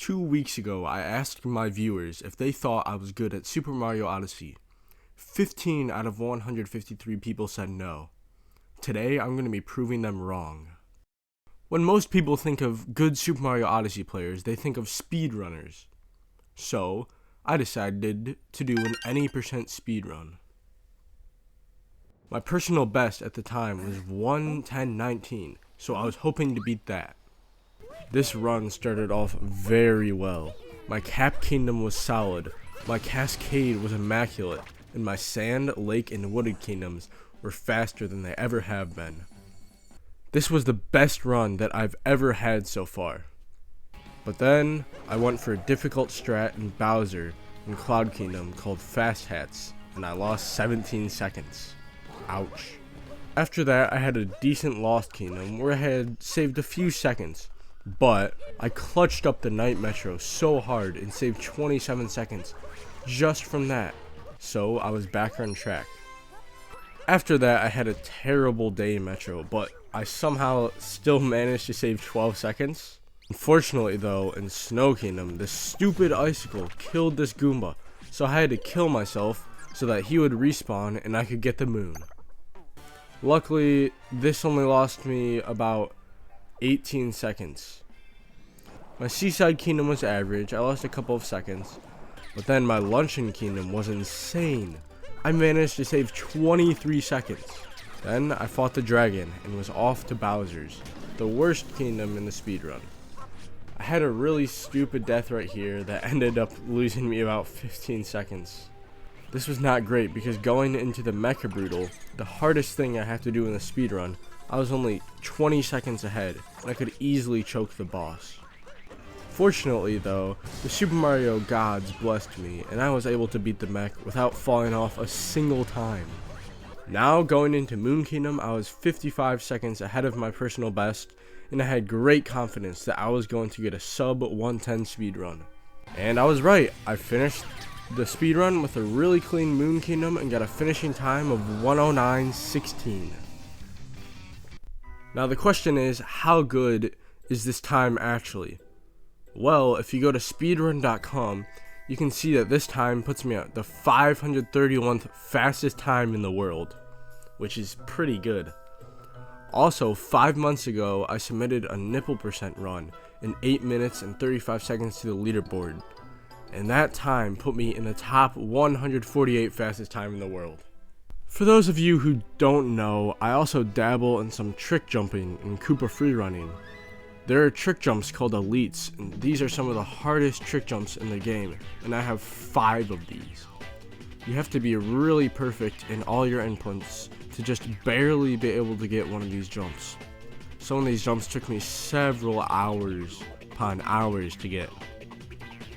2 weeks ago, I asked my viewers if they thought I was good at Super Mario Odyssey. 15 out of 153 people said no. Today, I'm going to be proving them wrong. When most people think of good Super Mario Odyssey players, they think of speedrunners. So, I decided to do an any % speedrun. My personal best at the time was 1:10:19, so I was hoping to beat that. This run started off very well. My Cap Kingdom was solid, my Cascade was immaculate, and my Sand, Lake, and Wooded Kingdoms were faster than they ever have been. This was the best run that I've ever had so far. But then, I went for a difficult strat in Bowser and Cloud Kingdom called Fast Hats, and I lost 17 seconds. Ouch. After that, I had a decent Lost Kingdom where I had saved a few seconds, but I clutched up the Night Metro so hard and saved 27 seconds just from that, so I was back on track. After that, I had a terrible day in Metro, but I somehow still managed to save 12 seconds. Unfortunately though, in Snow Kingdom, the stupid icicle killed this Goomba, so I had to kill myself so that he would respawn and I could get the moon. Luckily, this only lost me about 18 seconds. My Seaside Kingdom was average, I lost a couple of seconds, but then my Luncheon Kingdom was insane. I managed to save 23 seconds. Then I fought the dragon and was off to Bowser's, the worst kingdom in the speedrun. I had a really stupid death right here that ended up losing me about 15 seconds. This was not great because going into the Mecha Brutal, the hardest thing I have to do in the speedrun, I was only 20 seconds ahead and I could easily choke the boss. Fortunately though, the Super Mario gods blessed me and I was able to beat the mech without falling off a single time. Now going into Moon Kingdom, I was 55 seconds ahead of my personal best and I had great confidence that I was going to get a sub 110 speedrun. And I was right, I finished the speedrun with a really clean Moon Kingdom and got a finishing time of 109:16. Now the question is, how good is this time actually? Well, if you go to speedrun.com, you can see that this time puts me at the 531st fastest time in the world, which is pretty good. Also, 5 months ago, I submitted a nipple % run in 8 minutes and 35 seconds to the leaderboard, and that time put me in the top 148 fastest time in the world. For those of you who don't know, I also dabble in some trick jumping and Koopa freerunning. There are trick jumps called elites, and these are some of the hardest trick jumps in the game, and I have 5 of these. You have to be really perfect in all your inputs to just barely be able to get one of these jumps. Some of these jumps took me several hours upon hours to get.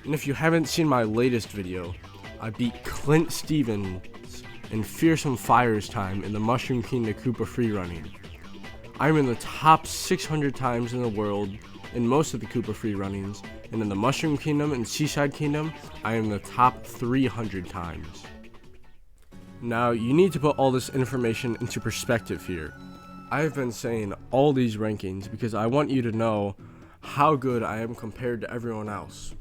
And if you haven't seen my latest video, I beat Clint Stevens in Fearsome Fire's time in the Mushroom Kingdom Koopa freerunning. I'm in the top 600 times in the world in most of the Koopa freerunnings, and in the Mushroom Kingdom and Seaside Kingdom, I am in the top 300 times. Now, you need to put all this information into perspective here. I've been saying all these rankings because I want you to know how good I am compared to everyone else.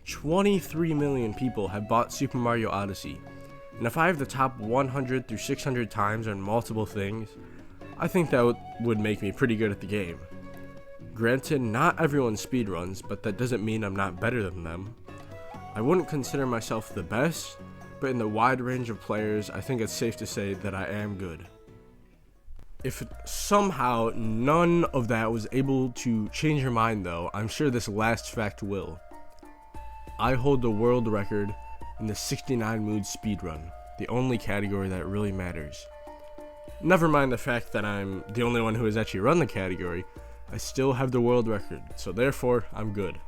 23 million people have bought Super Mario Odyssey, and if I have the top 100 through 600 times on multiple things, I think that would make me pretty good at the game. Granted, not everyone speedruns, but that doesn't mean I'm not better than them. I wouldn't consider myself the best, but in the wide range of players, I think it's safe to say that I am good. If somehow none of that was able to change your mind though, I'm sure this last fact will. I hold the world record in the 69 mood speedrun, the only category that really matters. Never mind the fact that I'm the only one who has actually run the category, I still have the world record, so therefore, I'm good.